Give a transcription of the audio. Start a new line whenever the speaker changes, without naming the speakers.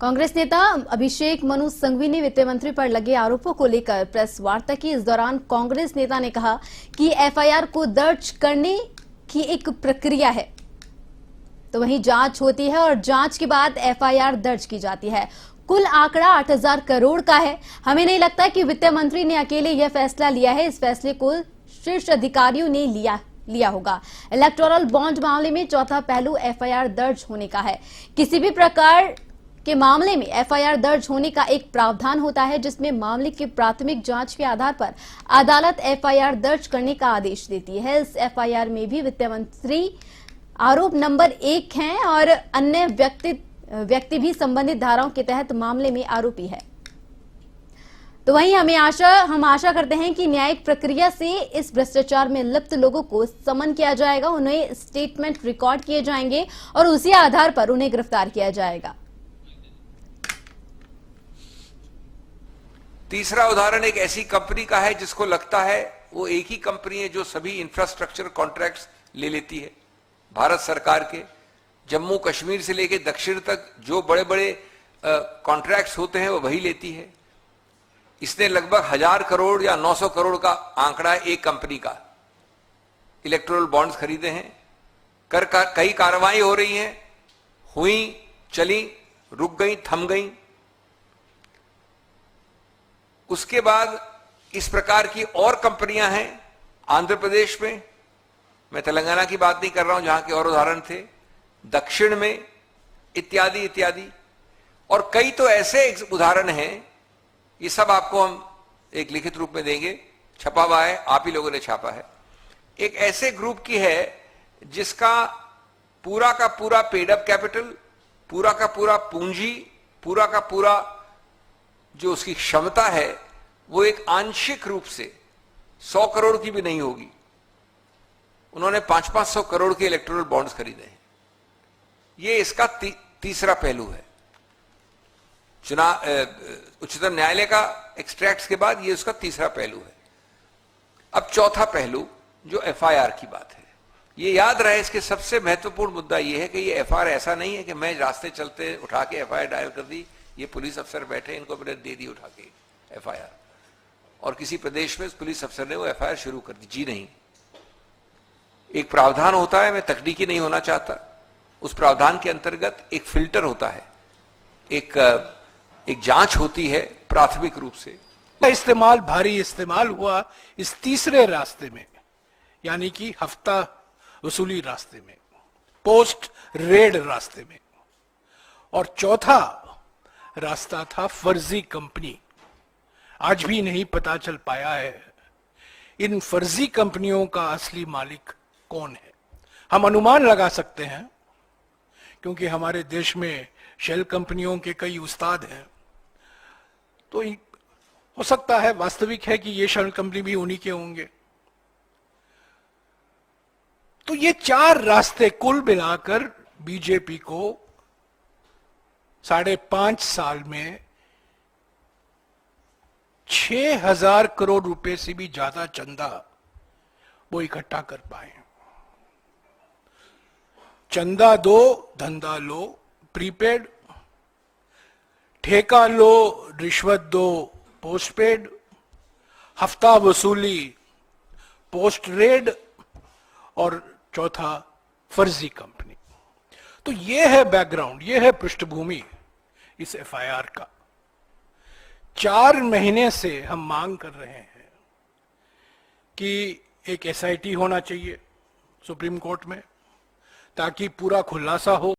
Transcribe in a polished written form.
कांग्रेस नेता अभिषेक मनु संघवी ने वित्त मंत्री पर लगे आरोपों को लेकर प्रेस वार्ता की। इस दौरान कांग्रेस नेता ने कहा कि एफआईआर को दर्ज करने की एक प्रक्रिया है, तो वहीं जांच होती है और जांच के बाद एफआईआर दर्ज की जाती है। कुल आंकड़ा 8,000 करोड़ का है। हमें नहीं लगता कि वित्त मंत्री ने अकेले यह फैसला लिया है। इस फैसले को शीर्ष अधिकारियों ने लिया होगा। इलेक्टोरल बॉन्ड मामले में चौथा पहलू एफआईआर दर्ज होने का है। किसी भी प्रकार के मामले में एफआईआर दर्ज होने का एक प्रावधान होता है, जिसमें मामले की प्राथमिक जांच के आधार पर अदालत एफआईआर दर्ज करने का आदेश देती है। इस एफआईआर में भी वित्त मंत्री आरोप नंबर 1 हैं और अन्य व्यक्ति भी संबंधित धाराओं के तहत मामले में आरोपी है। तो वहीं हम आशा करते हैं कि न्यायिक प्रक्रिया से इस भ्रष्टाचार में लिप्त लोगों को समन किया जाएगा, उन्हें स्टेटमेंट रिकॉर्ड किए जाएंगे और उसी आधार पर उन्हें गिरफ्तार किया जाएगा।
तीसरा उदाहरण एक ऐसी कंपनी का है जिसको लगता है वो एक ही कंपनी है जो सभी इंफ्रास्ट्रक्चर कॉन्ट्रैक्ट्स ले लेती है भारत सरकार के। जम्मू कश्मीर से लेकर दक्षिण तक जो बड़े बड़े कॉन्ट्रैक्ट्स होते हैं वो वही लेती है। इसने लगभग 1000 करोड़ या 900 करोड़ का आंकड़ा एक कंपनी का इलेक्टोरल बॉन्ड्स खरीदे हैं। कई कार्रवाई हो रही हैं, हुई, चली, रुक गई, थम गई। उसके बाद इस प्रकार की और कंपनियां हैं आंध्र प्रदेश में, मैं तेलंगाना की बात नहीं कर रहा हूं जहां के और उदाहरण थे, दक्षिण में, इत्यादि इत्यादि। और कई तो ऐसे उदाहरण हैं, ये सब आपको हम एक लिखित रूप में देंगे, छपा हुआ है, आप ही लोगों ने छापा है। एक ऐसे ग्रुप की है जिसका पूरा का पूरा पेड अप कैपिटल, पूरा का पूरा पूंजी, पूरा का पूरा जो उसकी क्षमता है वो एक आंशिक रूप से 100 करोड़ की भी नहीं होगी। उन्होंने 500-500 करोड़ के इलेक्टोरल बॉन्ड्स खरीदे हैं। ये इसका तीसरा पहलू है। उच्चतम न्यायालय का एक्सट्रैक्ट्स के बाद ये उसका तीसरा पहलू है। अब चौथा पहलू जो एफआईआर की बात है, ये याद रहे, इसके सबसे महत्वपूर्ण मुद्दा ये है कि ये एफआईआर ऐसा नहीं है कि मैं रास्ते चलते उठा के एफआईआर डायल कर दी, ये पुलिस अफसर बैठे इनको मैंने दे दी उठा के एफआईआर, और किसी प्रदेश में पुलिस अफसर ने वो एफआईआर शुरू कर दी। जी नहीं, एक प्रावधान होता है, मैं तकनीकी नहीं होना चाहता, उस प्रावधान के अंतर्गत एक फिल्टर होता है, एक जांच होती है प्राथमिक रूप से।
भारी इस्तेमाल हुआ इस तीसरे रास्ते में, यानी कि हफ्ता वसूली रास्ते में, पोस्ट रेड रास्ते में। और चौथा रास्ता था फर्जी कंपनी। आज भी नहीं पता चल पाया है इन फर्जी कंपनियों का असली मालिक कौन है। हम अनुमान लगा सकते हैं क्योंकि हमारे देश में शेल कंपनियों के कई उस्ताद हैं, तो हो सकता है, वास्तविक है कि ये शेल कंपनी भी उन्हीं के होंगे। तो ये 4 रास्ते कुल मिलाकर बीजेपी को 5.5 साल में 6,000 करोड़ रुपए से भी ज्यादा चंदा वो इकट्ठा कर पाए। चंदा दो, धंधा लो, प्रीपेड, ठेका लो, रिश्वत दो, पोस्टपेड, हफ्ता वसूली, पोस्ट रेड, और चौथा फर्जी कंपनी। तो ये है बैकग्राउंड, ये है पृष्ठभूमि इस एफआईआर का। 4 महीने से हम मांग कर रहे हैं कि एक एसआईटी होना चाहिए सुप्रीम कोर्ट में, ताकि पूरा खुलासा हो।